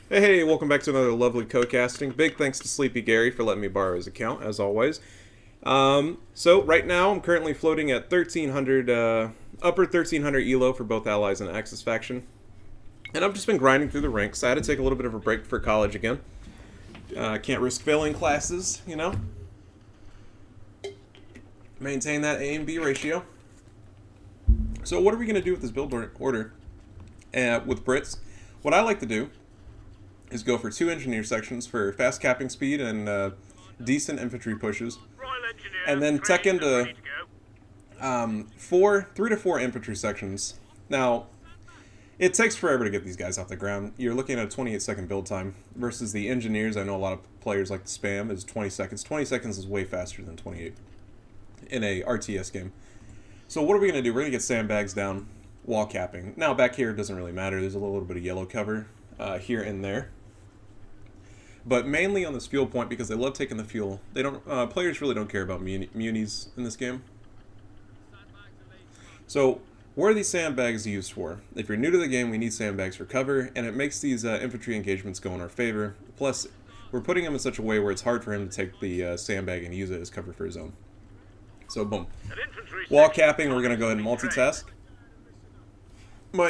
Hey, welcome back to another lovely co-casting. Big thanks to Sleepy Gary for letting me borrow his account, as always. So right now I'm currently floating at 1300, upper 1300 elo for both allies and Axis faction. And I've just been grinding through the ranks. I had to take a little bit of a break for college again. Can't risk failing classes, you know? Maintain that A and B ratio. So what are we going to do with this build order? With Brits, what I like to do is go for 2 engineer sections for fast capping speed and decent infantry pushes, and then tech into 3 to 4 infantry sections. Now, it takes forever to get these guys off the ground. You're looking at a 28-second build time versus the engineers. I know a lot of players like to spam is 20 seconds. 20 seconds is way faster than 28 in a RTS game. So what are we going to do? We're going to get sandbags down, wall capping. Now back here it doesn't really matter. There's a little bit of yellow cover here and there. But mainly on this fuel point because they love taking the fuel. They don't. Players really don't care about munis in this game. So what are these sandbags used for? If you're new to the game, we need sandbags for cover, and it makes these infantry engagements go in our favor. Plus, we're putting him in such a way where it's hard for him to take the sandbag and use it as cover for his own. So boom. Wall capping, we're going to go ahead and multitask. My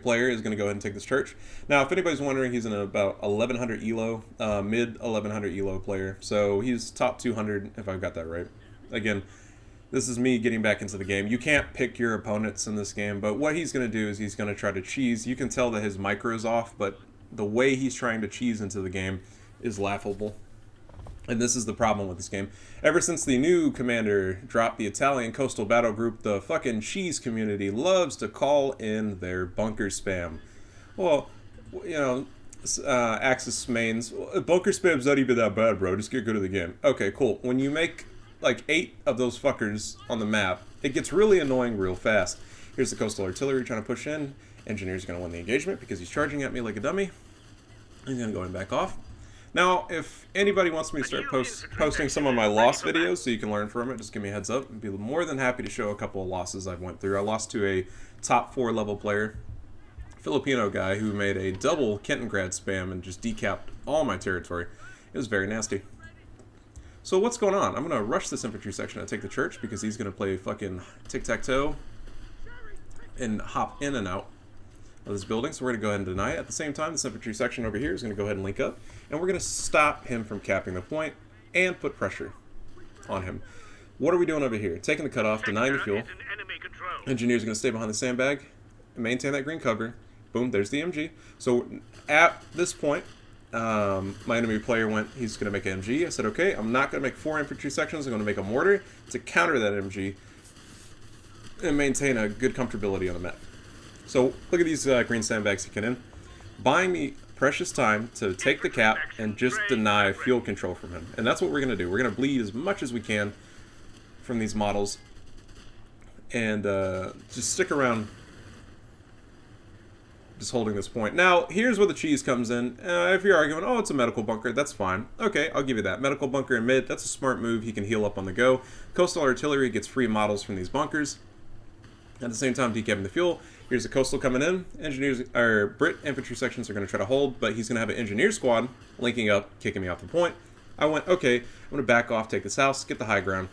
player is going to go ahead and take this church. Now, if anybody's wondering, he's in about 1100 elo, mid 1100 elo player. So he's top 200, if I've got that right. Again, this is me getting back into the game. You can't pick your opponents in this game, but what he's going to do is he's going to try to cheese. You can tell that his micro's off, but the way he's trying to cheese into the game is laughable. And this is the problem with this game. Ever since the new commander dropped the Italian coastal battle group, the fucking cheese community loves to call in their bunker spam. Well, you know, Axis mains, bunker spam's not even that bad, bro. Just get good at the game. Okay, cool. When you make like 8 of those fuckers on the map, it gets really annoying real fast. Here's the coastal artillery trying to push in. Engineer's going to win the engagement because he's charging at me like a dummy. He's going to go and back off. Now, if anybody wants me to start posting some of my loss videos so you can learn from it, just give me a heads up. I'd be more than happy to show a couple of losses I've went through. I lost to a top 4 level player, Filipino guy, who made a double Kentongrad spam and just decapped all my territory. It was very nasty. So what's going on? I'm going to rush this infantry section and take the church because he's going to play fucking tic-tac-toe and hop in and out of this building, so we're going to go ahead and deny it. At the same time, this infantry section over here is going to go ahead and link up, and we're going to stop him from capping the point and put pressure on him. What are we doing over here? Taking the cutoff, denying the fuel. Engineer's going to stay behind the sandbag and maintain that green cover. Boom, there's the MG. So at this point, my enemy player went, he's going to make an MG. I said, okay, I'm not going to make 4 infantry sections. I'm going to make a mortar to counter that MG and maintain a good comfortability on the map. So look at these green sandbags he can in. Buying me precious time to take the cap and just deny fuel control from him. And that's what we're going to do. We're going to bleed as much as we can from these models. And just stick around just holding this point. Now, here's where the cheese comes in. If you're arguing, oh, it's a medical bunker, that's fine. Okay, I'll give you that. Medical bunker in mid, that's a smart move. He can heal up on the go. Coastal artillery gets free models from these bunkers. At the same time, decapping the fuel. Here's the coastal coming in. Engineers, or Brit infantry sections are going to try to hold, but he's going to have an engineer squad linking up, kicking me off the point. I went, okay, I'm going to back off, take this house, get the high ground.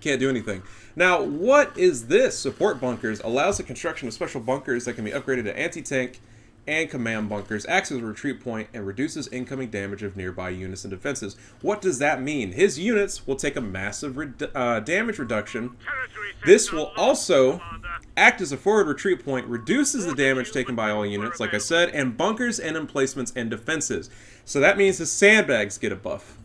Can't do anything. Now, what is this? Support bunkers allows the construction of special bunkers that can be upgraded to anti-tank and command bunkers, acts as a retreat point, and reduces incoming damage of nearby units and defenses. What does that mean? His units will take a massive damage reduction. This will also act as a forward retreat point, reduces the damage taken by all units, like I said, and bunkers and emplacements and defenses. So that means his sandbags get a buff.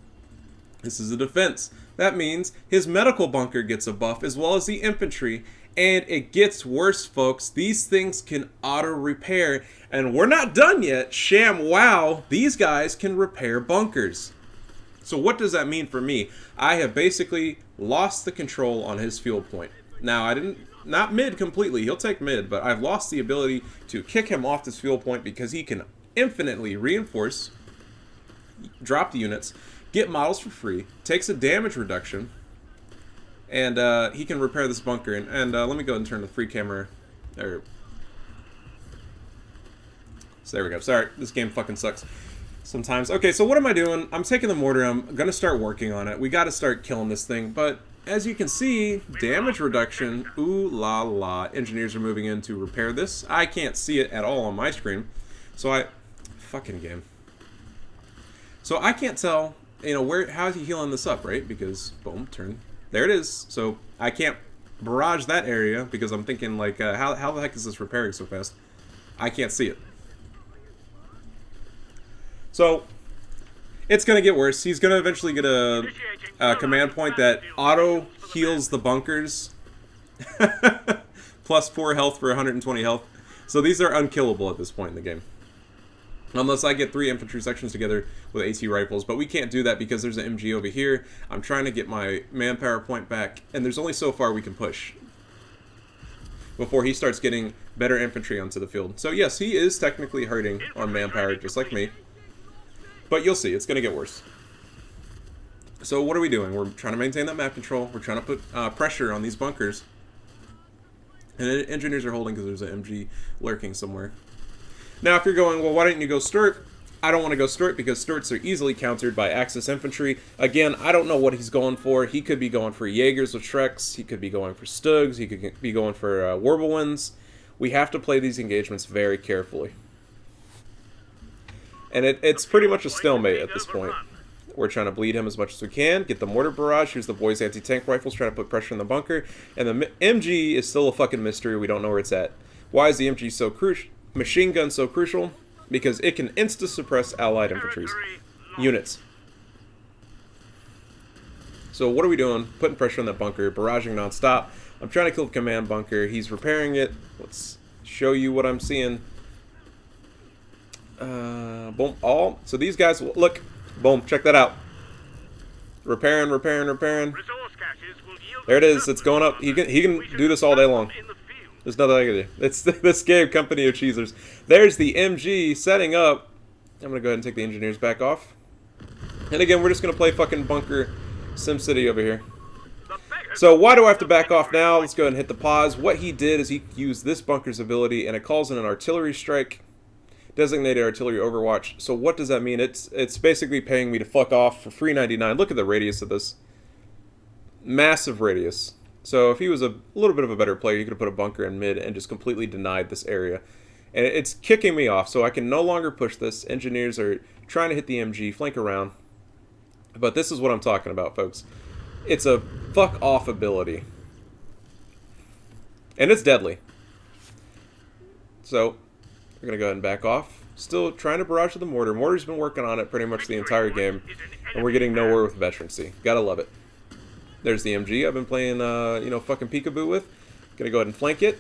This is a defense. That means his medical bunker gets a buff, as well as the infantry. And it gets worse, folks. These things can auto-repair. And we're not done yet. Sham wow, these guys can repair bunkers. So what does that mean for me? I have basically lost the control on his fuel point. Now, I didn't, not mid completely. He'll take mid, but I've lost the ability to kick him off this fuel point because he can infinitely reinforce, drop the units, get models for free, takes a damage reduction, and he can repair this bunker. And let me go and turn the free camera, or So there we go. Sorry, this game fucking sucks sometimes. Okay, so what am I doing? I'm taking the mortar. I'm gonna start working on it. We got to start killing this thing. But as you can see, damage reduction. Ooh la la. Engineers are moving in to repair this. I can't see it at all on my screen. So fucking game. So I can't tell, you know, how is he healing this up, right? Because, boom, turn. There it is. So I can't barrage that area because I'm thinking, like, how the heck is this repairing so fast? I can't see it. So it's going to get worse. He's going to eventually get a command point that auto heals the bunkers. Plus 4 health for 120 health. So these are unkillable at this point in the game. Unless I get 3 infantry sections together with AT rifles. But we can't do that because there's an MG over here. I'm trying to get my manpower point back. And there's only so far we can push before he starts getting better infantry onto the field. So yes, he is technically hurting on manpower, just like me. But you'll see, it's going to get worse. So what are we doing? We're trying to maintain that map control. We're trying to put pressure on these bunkers. And engineers are holding because there's an MG lurking somewhere. Now, if you're going, well, why didn't you go Stuart? I don't want to go Stuart because Stuarts are easily countered by Axis infantry. Again, I don't know what he's going for. He could be going for Jaegers with Shreks. He could be going for Stugs. He could be going for Warbelwinds. We have to play these engagements very carefully. And it's pretty much a stalemate at this point. We're trying to bleed him as much as we can, get the mortar barrage. Here's the boys' anti-tank rifles trying to put pressure in the bunker. And the MG is still a fucking mystery. We don't know where it's at. Why is the MG so crucial? Machine gun so crucial? Because it can insta-suppress allied infantry units. So what are we doing? Putting pressure on that bunker, barraging non-stop. I'm trying to kill the command bunker. He's repairing it. Let's show you what I'm seeing. Boom. All. So these guys, look. Boom. Check that out. Repairing. There it is. It's going up. He can do this all day long. There's nothing I can do. It's this game, Company of Cheesers. There's the MG setting up. I'm going to go ahead and take the engineers back off. And again, we're just going to play fucking Bunker SimCity over here. So why do I have to back off now? Let's go ahead and hit the pause. What he did is he used this bunker's ability, and it calls in an artillery strike. Designated artillery overwatch. So what does that mean? It's basically paying me to fuck off for $3.99. Look at the radius of this. Massive radius. So if he was a little bit of a better player, he could have put a bunker in mid and just completely denied this area. And it's kicking me off, so I can no longer push this. Engineers are trying to hit the MG, flank around. But this is what I'm talking about, folks. It's a fuck off ability. And it's deadly. So we're going to go ahead and back off. Still trying to barrage with the mortar. Mortar's been working on it pretty much the entire game. And we're getting nowhere with veterancy. Gotta love it. There's the MG I've been playing, you know, fucking peekaboo with. Gonna go ahead and flank it.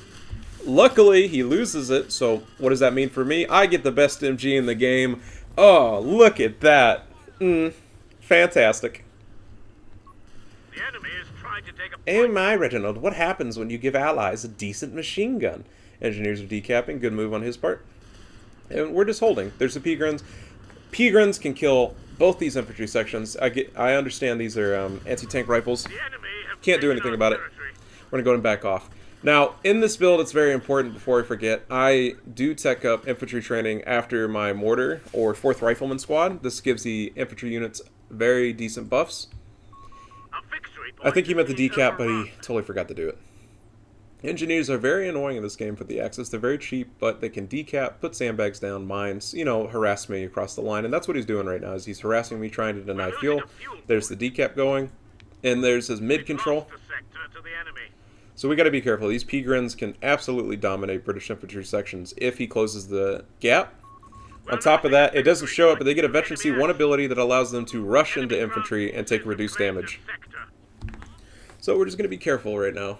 Luckily, he loses it. So what does that mean for me? I get the best MG in the game. Oh, look at that. Fantastic. The enemy is trying to take a Hey, my Reginald, what happens when you give allies a decent machine gun? Engineers are decapping. Good move on his part. And we're just holding. There's the P-Gruns. P-Gruns can kill both these infantry sections. I understand these are anti-tank rifles. Can't do anything about it. We're going to go and back off. Now, in this build, it's very important, before I forget, I do tech up infantry training after my mortar or 4th Rifleman Squad. This gives the infantry units very decent buffs. I think he meant the decap, but he totally forgot to do it. Engineers are very annoying in this game for the Axis. They're very cheap, but they can decap, put sandbags down, mines, you know, harass me across the line. And that's what he's doing right now, is he's harassing me, trying to deny fuel. There's the decap going, and there's his mid control. So we got to be careful. These P-Gruns can absolutely dominate British infantry sections if he closes the gap. On top of that, it doesn't show it, but they get a Veterancy 1 ability that allows them to rush into infantry and take reduced damage. So we're just going to be careful right now.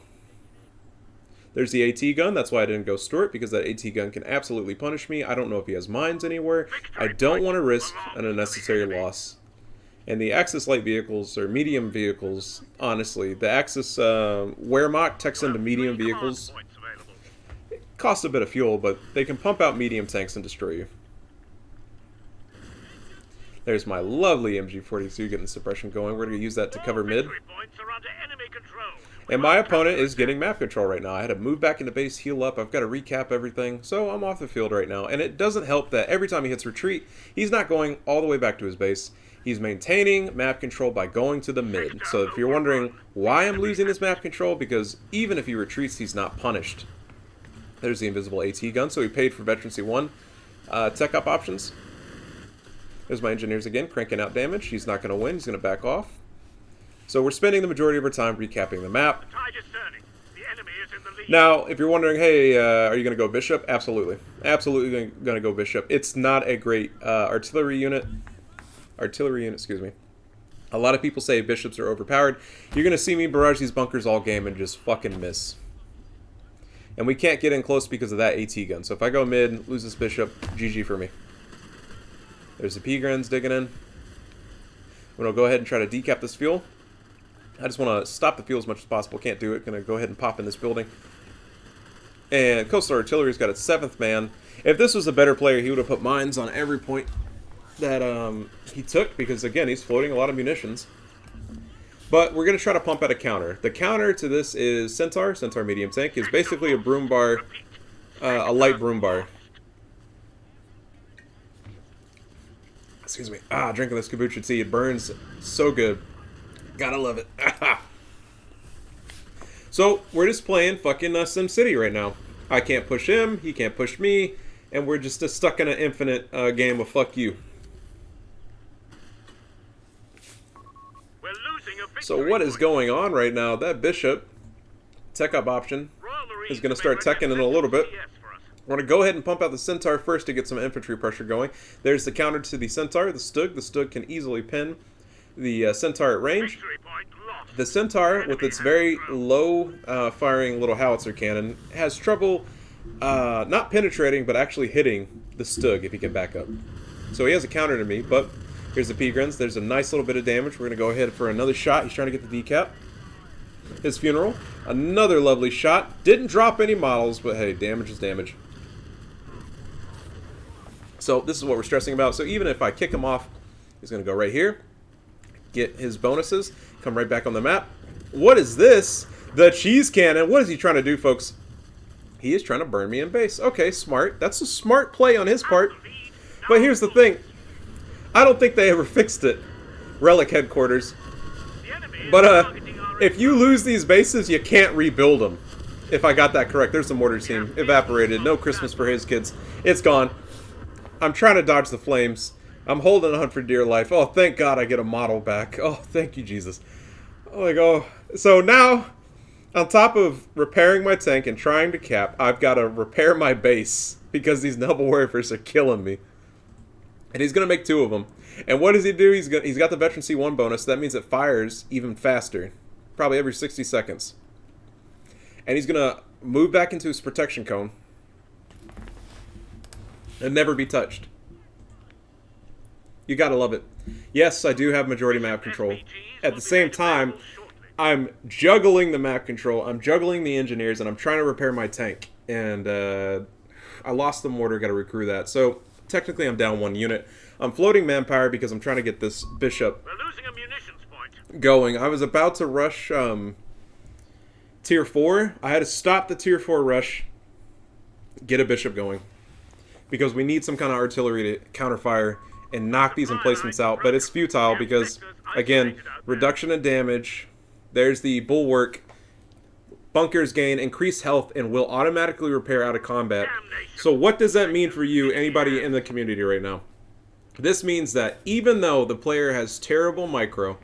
There's the AT gun. That's why I didn't go Stuart, because that AT gun can absolutely punish me. I don't know if he has mines anywhere. I don't want to risk an unnecessary loss. And the Axis light vehicles, or medium vehicles, honestly, the Axis Wehrmacht techs into medium vehicles. It costs a bit of fuel, but they can pump out medium tanks and destroy you. There's my lovely MG42 getting the suppression going. We're going to use that to cover mid. And my opponent is getting map control right now. I had to move back into base, heal up. I've got to recap everything. So I'm off the field right now. And it doesn't help that every time he hits retreat, he's not going all the way back to his base. He's maintaining map control by going to the mid. So if you're wondering why I'm losing this map control, because even if he retreats, he's not punished. There's the invisible AT gun. So he paid for Veterancy 1 tech up options. There's my engineers again, cranking out damage. He's not going to win. He's going to back off. So we're spending the majority of our time recapping the map. The tide is turning. The enemy is in the lead. Now, if you're wondering, hey, are you going to go Bishop? Absolutely. Absolutely going to go Bishop. It's not a great artillery unit, excuse me. A lot of people say Bishops are overpowered. You're going to see me barrage these bunkers all game and just fucking miss. And we can't get in close because of that AT gun. So if I go mid, lose this Bishop, GG for me. There's the P-Grens digging in. I'm going to go ahead and try to decap this fuel. I just want to stop the fuel as much as possible. Can't do it. Going to go ahead and pop in this building. And Coastal Artillery's got its 7th man. If this was a better player, he would have put mines on every point that he took. Because, again, he's floating a lot of munitions. But we're going to try to pump out a counter. The counter to this is Centaur. Centaur medium tank is basically a broom bar. A light broom bar. Excuse me. Drinking this kombucha tea. It burns so good. Gotta love it. So, we're just playing fucking SimCity right now. I can't push him, he can't push me, and we're just stuck in an infinite game of fuck you. We're losing a victory So what is point. going on right now? That Bishop tech up option Royal Marines is going to may start teching in a little bit. CS for us. We're going to go ahead and pump out the Centaur first to get some infantry pressure going. There's the counter to the Centaur, the Stug. The Stug can easily pin the Centaur at range. Victory point lost. The Centaur, with its very low firing little howitzer cannon, has trouble not penetrating, but actually hitting the Stug if he can back up. So he has a counter to me, but here's the P-Grens. There's a nice little bit of damage. We're going to go ahead for another shot. He's trying to get the decap. His funeral. Another lovely shot. Didn't drop any models, but hey, damage is damage. So this is what we're stressing about. So even if I kick him off, he's going to go right here. Get his bonuses. Come right back on the map. What is this? The cheese cannon. What is he trying to do, folks? He is trying to burn me in base. Okay, smart. That's a smart play on his part. But here's the thing. I don't think they ever fixed it. Relic headquarters. The enemy is But targeting our if you lose these bases, you can't rebuild them. If I got that correct. There's the mortar team. Evaporated. No Christmas for his kids. It's gone. I'm trying to dodge the flames. I'm holding on for dear life. Oh, thank God I get a model back. Oh, thank you, Jesus. Oh, like, oh. So now, on top of repairing my tank and trying to cap, I've got to repair my base because these noble warriors are killing me. And he's going to make 2 of them. And what does he do? He's got the Veterancy 1 bonus. That means it fires even faster. Probably every 60 seconds. And he's going to move back into his protection cone. And never be touched. You gotta love it. Yes, I do have majority map control. At the same time, I'm juggling the map control, I'm juggling the engineers, and I'm trying to repair my tank. And I lost the mortar, gotta recrew that. So, technically I'm down 1 unit. I'm floating manpower because I'm trying to get this Bishop We're losing a munitions point. going. I was about to rush Tier 4. I had to stop the Tier 4 rush, get a Bishop going. Because we need some kind of artillery to counterfire and knock these emplacements out. But it's futile because, again, reduction in damage. There's the bulwark. Bunkers gain increased health and will automatically repair out of combat. So what does that mean for you, anybody in the community right now? This means that even though the player has terrible micro,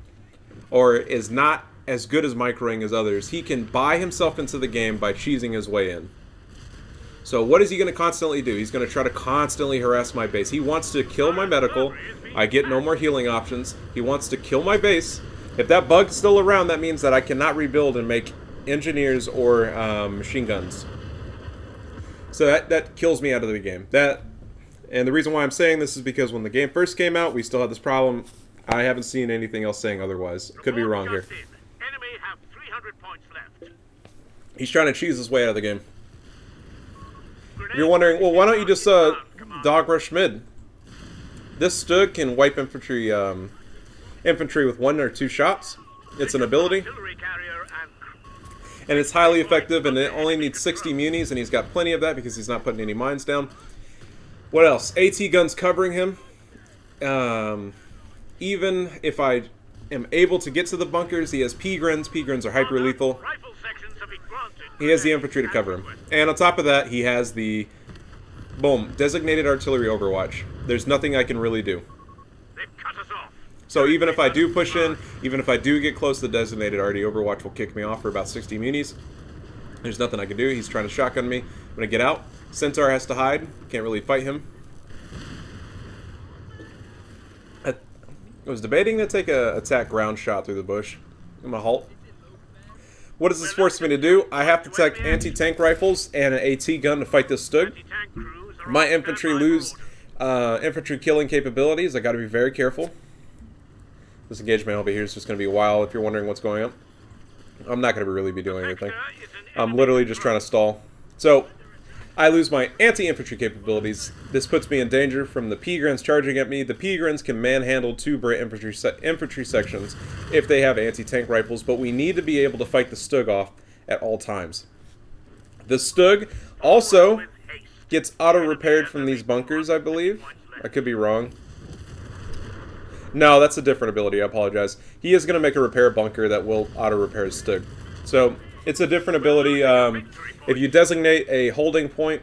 or is not as good as microing as others, he can buy himself into the game by cheesing his way in. So what is he going to constantly do? He's going to try to constantly harass my base. He wants to kill my medical. I get no more healing options. He wants to kill my base. If that bug's still around, that means that I cannot rebuild and make engineers or machine guns. So that kills me out of the game. And the reason why I'm saying this is because when the game first came out, we still had this problem. I haven't seen anything else saying otherwise. Could be wrong here. Enemy have 300 points left. He's trying to cheese his way out of the game. You're wondering, well, why don't you just dog rush mid? This Stug can wipe infantry with 1 or 2 shots. It's an ability. and it's highly effective, and it only needs 60 munis, and he's got plenty of that because he's not putting any mines down. What else? AT guns covering him. Even if I am able to get to the bunkers, he has P-grins. P-grins are hyper lethal. Rifle sections have been granted. He has the infantry to cover him. And on top of that, he has the, boom, designated artillery overwatch. There's nothing I can really do. They've cut us off. So even if I do push in, even if I do get close, the designated RD overwatch will kick me off for about 60 munis. There's nothing I can do. He's trying to shotgun me. I'm going to get out. Centaur has to hide. Can't really fight him. I was debating to take a attack ground shot through the bush. I'm going to halt. What does this force me to do? I have to take anti-tank rifles and an AT gun to fight this Stug. My infantry lose infantry killing capabilities. I got to be very careful. This engagement over here is just going to be a while if you're wondering what's going on. I'm not going to really be doing anything. I'm literally just trying to stall. So, I lose my anti-infantry capabilities. This puts me in danger from the P-grins charging at me. The P-grins can manhandle 2 Brit infantry sections if they have anti-tank rifles, but we need to be able to fight the Stug off at all times. The Stug also gets auto-repaired from these bunkers, I believe. I could be wrong. No, that's a different ability. I apologize. He is going to make a repair bunker that will auto-repair his Stug. So, it's a different ability. If you designate a holding point,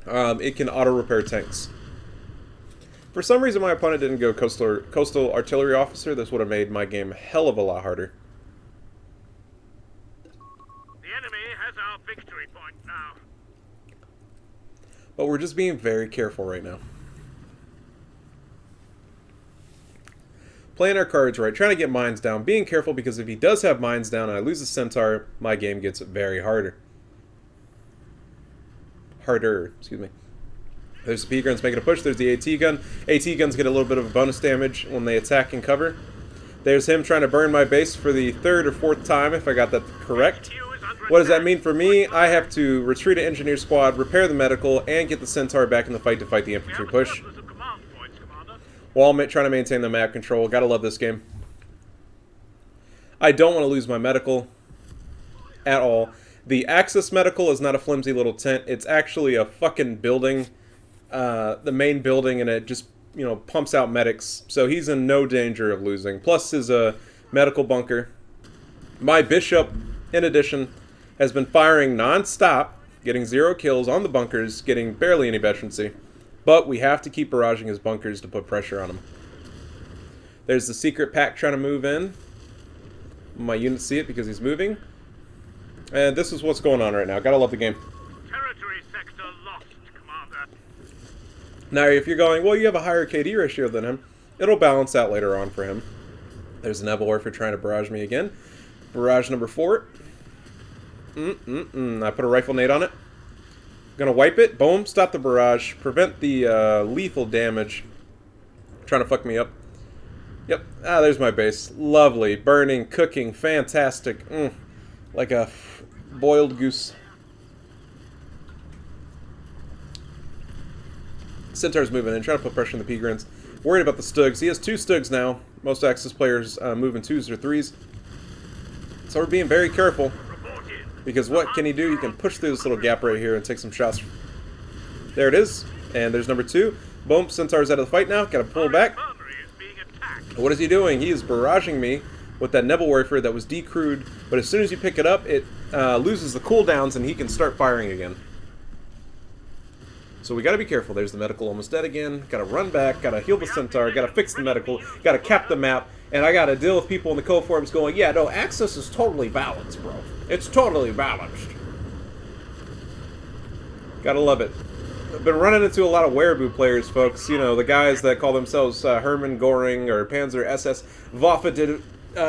it can auto-repair tanks. For some reason, my opponent didn't go coastal artillery officer. This would have made my game a hell of a lot harder. The enemy has our victory point now. But we're just being very careful right now. Playing our cards right, trying to get mines down, being careful because if he does have mines down and I lose a Centaur, my game gets very harder. Excuse me. There's the P-grins making a push, there's the AT gun. AT guns get a little bit of bonus damage when they attack and cover. There's him trying to burn my base for the 3rd or 4th time, if I got that correct. What does that mean for me? I have to retreat an engineer squad, repair the medical, and get the Centaur back in the fight to fight the infantry push. While I'm trying to maintain the map control. Gotta love this game. I don't want to lose my medical at all. The Axis medical is not a flimsy little tent. It's actually a fucking building. The main building, and it just, you know, pumps out medics. So he's in no danger of losing. Plus his medical bunker. My bishop, in addition, has been firing non-stop, getting 0 kills on the bunkers, getting barely any veterancy. But we have to keep barraging his bunkers to put pressure on him. There's the secret pack trying to move in. My units see it because he's moving. And this is what's going on right now. Gotta love the game. Territory sector lost, Commander. Now, if you're going, well, you have a higher KD ratio than him, it'll balance out later on for him. There's an Nebel Warfare trying to barrage me again. Barrage number 4. I put a rifle nade on it. Gonna wipe it. Boom. Stop the barrage. Prevent the lethal damage. Trying to fuck me up. Yep. Ah, there's my base. Lovely. Burning, cooking, fantastic. Like a boiled goose. Centaur's moving in. Trying to put pressure on the P-grins. Worried about the Stugs. He has 2 Stugs now. Most Axis players move in 2s or 3s. So we're being very careful. Because what can he do? He can push through this little gap right here and take some shots. There it is. And there's number 2. Boom. Centaur's out of the fight now. Gotta pull back. What is he doing? He is barraging me with that Nebel Warfare that was decrewed. But as soon as you pick it up, it loses the cooldowns and he can start firing again. So we gotta be careful. There's the medical almost dead again. Gotta run back. Gotta heal the Centaur. Gotta fix the medical. Gotta cap the map. And I gotta deal with people in the co-forums going, yeah, no, Axis is totally balanced, bro. It's totally balanced. Gotta love it. I've been running into a lot of Wehraboo players, folks. You know, the guys that call themselves Hermann Göring or Panzer SS Waffe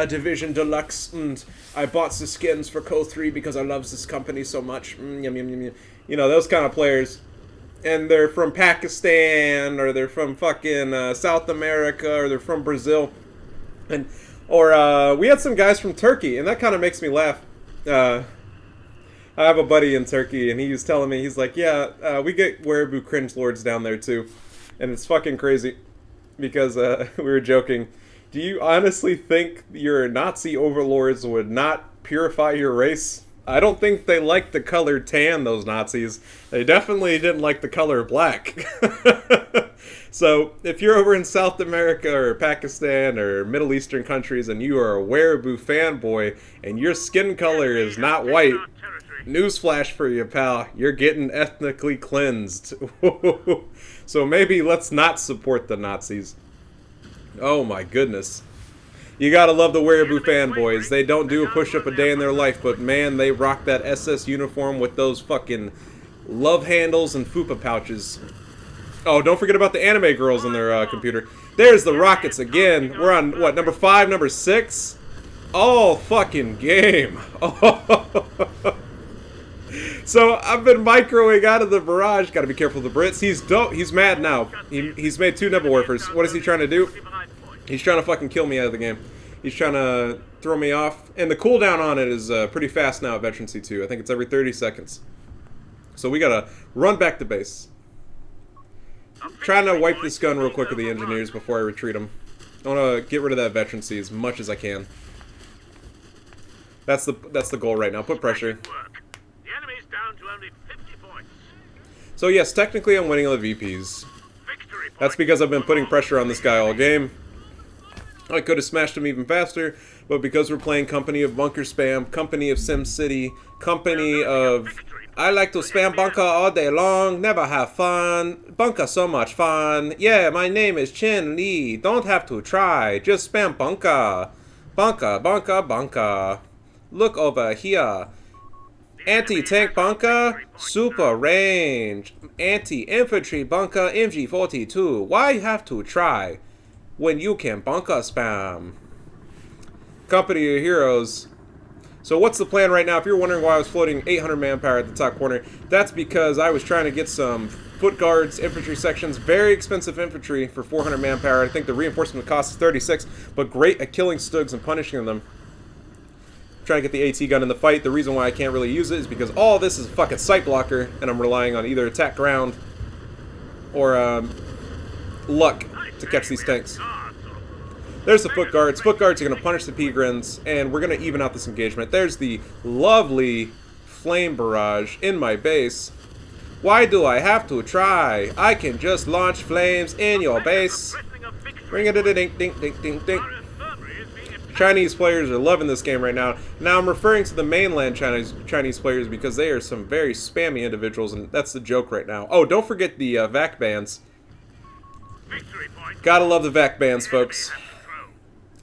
Division Deluxe. And I bought the skins for Co-3 because I love this company so much. Yum, yum, yum, yum. You know, those kind of players. And they're from Pakistan, or they're from fucking South America, or they're from Brazil. Or we had some guys from Turkey, and that kind of makes me laugh. I have a buddy in Turkey, and he was telling me, he's like, yeah, we get Wehraboo cringe lords down there too. And it's fucking crazy, because we were joking. Do you honestly think your Nazi overlords would not purify your race? I don't think they liked the color tan, those Nazis. They definitely didn't like the color black. So, if you're over in South America or Pakistan or Middle Eastern countries and you are a wereaboo fanboy and your skin color is not white, newsflash for you, pal. You're getting ethnically cleansed. So maybe let's not support the Nazis. Oh my goodness. You gotta love the wereaboo fanboys. They don't do a push-up a day in their life, but man, they rock that SS uniform with those fucking love handles and fupa pouches. Oh, don't forget about the anime girls on their computer. There's the rockets again. We're on, what, number 5, number 6? All fucking game. So, I've been microing out of the barrage. Gotta be careful of the Brits. He's mad now. He's made 2 Nebel Warfers. What is he trying to do? He's trying to fucking kill me out of the game. He's trying to throw me off. And the cooldown on it is pretty fast now at Veteran C2. I think it's every 30 seconds. So we gotta run back to base. Trying to wipe this gun real quick with the engineers before I retreat them. I want to get rid of that Veteran C as much as I can. That's the goal right now. Put pressure. So yes, technically I'm winning on the VPs. That's because I've been putting pressure on this guy all game. I could have smashed him even faster, but because we're playing Company of Bunker Spam, Company of Sim City, Company of... I like to spam bunker all day long, never have fun. Bunker so much fun. Yeah, my name is Chin Lee. Don't have to try, just spam bunker. Bunker, bunker, bunker. Look over here. Anti-tank bunker, super range. Anti-infantry bunker, MG42. Why have to try when you can bunker spam? Company of Heroes. So what's the plan right now? If you're wondering why I was floating 800 manpower at the top corner, that's because I was trying to get some foot guards, infantry sections, very expensive infantry for 400 manpower. I think the reinforcement cost is 36, but great at killing Stugs and punishing them. Trying to get the AT gun in the fight. The reason why I can't really use it is because all this is a fucking sight blocker, and I'm relying on either attack ground or luck to catch these tanks. There's the foot guards. Foot guards are going to punish the Pegrins, and we're going to even out this engagement. There's the lovely flame barrage in my base. Why do I have to try? I can just launch flames in your base. Ring it a ding ding ding ding ding. Chinese players are loving this game right now. Now I'm referring to the mainland Chinese players because they are some very spammy individuals, and that's the joke right now. Oh, don't forget the VAC bans. Gotta love the VAC bans, folks.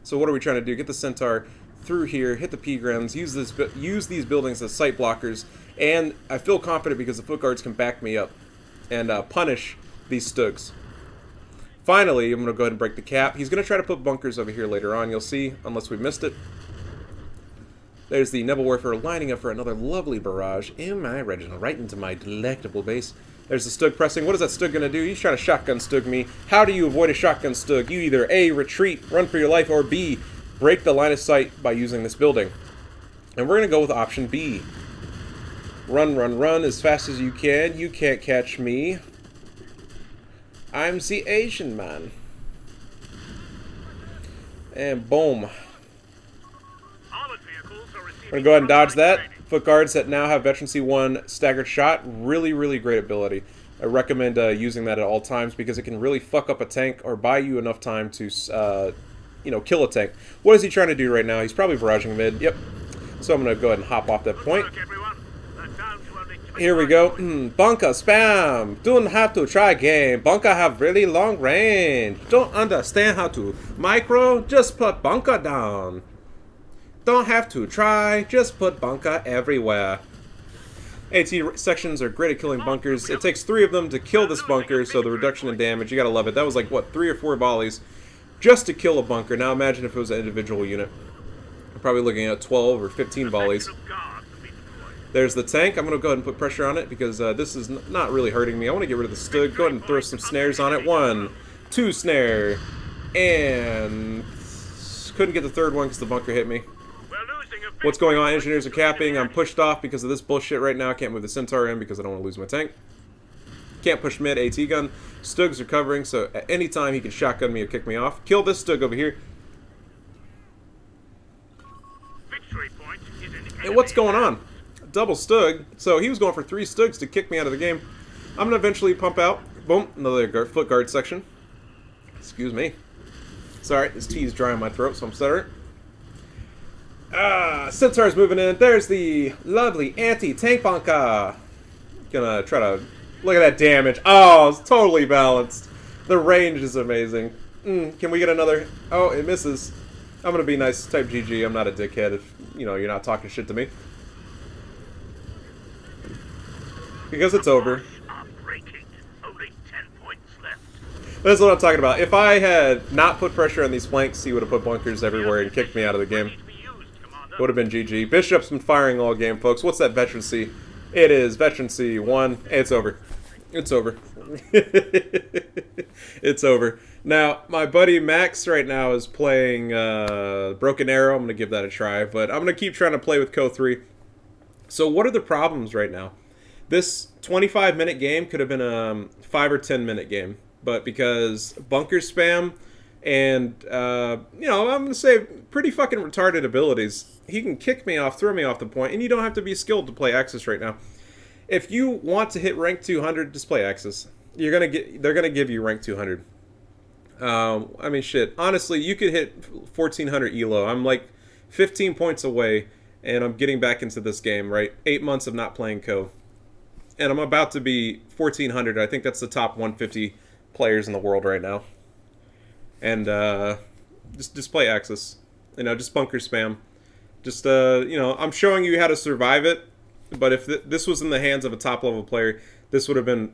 So what are we trying to do? Get the Centaur through here, hit the Pegrins, use these buildings as sight blockers, and I feel confident because the foot guards can back me up and punish these Stugs. Finally, I'm going to go ahead and break the cap. He's going to try to put bunkers over here later on, you'll see, unless we missed it. There's the Nebel Warfare lining up for another lovely barrage in my region, right into my delectable base. There's the Stug pressing. What is that Stug going to do? He's trying to shotgun Stug me. How do you avoid a shotgun Stug? You either A, retreat, run for your life, or B, break the line of sight by using this building. And we're going to go with option B. Run, run, run as fast as you can. You can't catch me. I'm the Asian man. And boom. We're going to go ahead and dodge that. Foot guards that now have Veteran C1 staggered shot. Really, really great ability. I recommend using that at all times because it can really fuck up a tank or buy you enough time to, you know, kill a tank. What is he trying to do right now? He's probably barraging mid. Yep. So I'm going to go ahead and hop off that point. Here we go. Bunker spam. Don't have to try game. Bunker have really long range. Don't understand how to micro. Just put bunker down. Don't have to try. Just put bunker everywhere. AT sections are great at killing bunkers. It takes 3 of them to kill this bunker, so the reduction in damage, you gotta love it. That was like, what, 3 or 4 volleys just to kill a bunker. Now imagine if it was an individual unit. I'm probably looking at 12 or 15 volleys. There's the tank. I'm going to go ahead and put pressure on it because this is not really hurting me. I want to get rid of the Stug. Go ahead and throw some snares on it. 1, 2 snare. And couldn't get the 3rd one because the bunker hit me. What's going on? Engineers are capping. I'm pushed off because of this bullshit right now. I can't move the Centaur in because I don't want to lose my tank. Can't push mid. AT gun. Stugs are covering, so at any time he can shotgun me or kick me off. Kill this Stug over here. Hey, what's going on? double stug, so he was going for 3 stugs to kick me out of the game. I'm going to eventually pump out. Boom, another foot guard section. Excuse me. Sorry, this tea is dry on my throat, so I'm stuttering. Centaur's moving in. There's the lovely anti-tank bunker. Gonna try to... Look at that damage. Oh, it's totally balanced. The range is amazing. Can we get another... Oh, it misses. I'm gonna be nice. Type GG. I'm not a dickhead if, you know, you're not talking shit to me. Because it's over. That's what I'm talking about. If I had not put pressure on these flanks, he would have put bunkers everywhere and kicked me out of the game. It would have been GG. Bishop's been firing all game, folks. What's that veterancy? It is veterancy 1. It's over. It's over. It's over. Now, my buddy Max right now is playing Broken Arrow. I'm going to give that a try, but I'm going to keep trying to play with Co 3. So what are the problems right now? This 25-minute game could have been a 5 or 10-minute game, but because bunker spam and, you know, I'm going to say pretty fucking retarded abilities, he can kick me off, throw me off the point, and you don't have to be skilled to play Axis right now. If you want to hit rank 200, just play Axis. They're gonna give you rank 200. I mean, shit. Honestly, you could hit 1400 elo. I'm like 15 points away, and I'm getting back into this game. Right, 8 months of not playing Co, and I'm about to be 1400. I think that's the top 150 players in the world right now. And just play Axis. You know, just bunker spam. Just, you know, I'm showing you how to survive it, but if this was in the hands of a top-level player, this would have been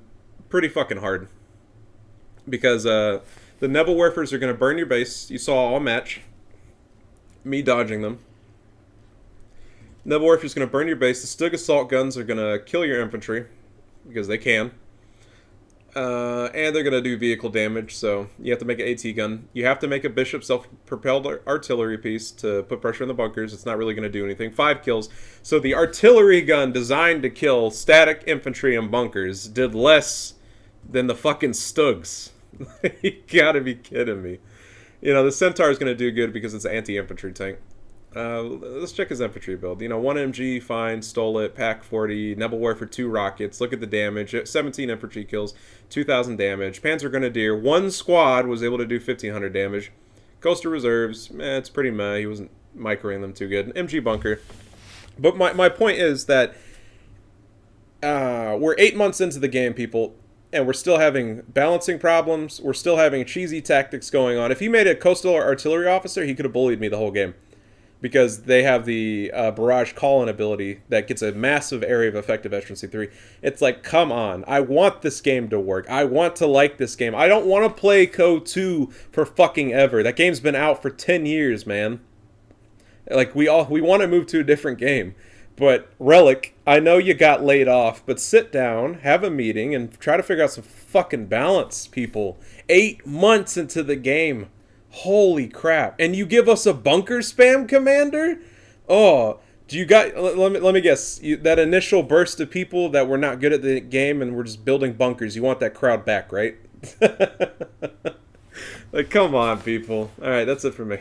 pretty fucking hard. Because the Nebel Warfers are going to burn your base. You saw all match. Me dodging them. Nebel Warfers going to burn your base. The Stug Assault Guns are going to kill your infantry, because they can. And they're going to do vehicle damage, so you have to make an AT gun. You have to make a Bishop self-propelled artillery piece to put pressure on the bunkers. It's not really going to do anything. 5 kills. So the artillery gun designed to kill static infantry and bunkers did less than the fucking Stugs. You gotta be kidding me. You know, the Centaur is going to do good because it's an anti-infantry tank. Let's check his infantry build. You know, 1 MG, fine, stole it, Pack 40, Nebel Warfare 2 rockets. Look at the damage. 17 infantry kills, 2,000 damage. Panzer Grenadier, 1 squad was able to do 1,500 damage. Coastal Reserves, it's pretty meh. He wasn't microing them too good. MG Bunker. But my point is that we're 8 months into the game, people, and we're still having balancing problems. We're still having cheesy tactics going on. If he made a coastal artillery officer, he could have bullied me the whole game. Because they have the barrage call-in ability that gets a massive area of effective veterancy 3. It's like, come on. I want this game to work. I want to like this game. I don't want to play Co 2 for fucking ever. That game's been out for 10 years, man. Like, we want to move to a different game. But, Relic, I know you got laid off, but sit down, have a meeting, and try to figure out some fucking balance, people. 8 months into the game. Holy crap. And you give us a bunker spam commander? Oh, do you got... Let me guess. That initial burst of people that were not good at the game and were just building bunkers, you want that crowd back, right? Like, come on, people. Alright, that's it for me.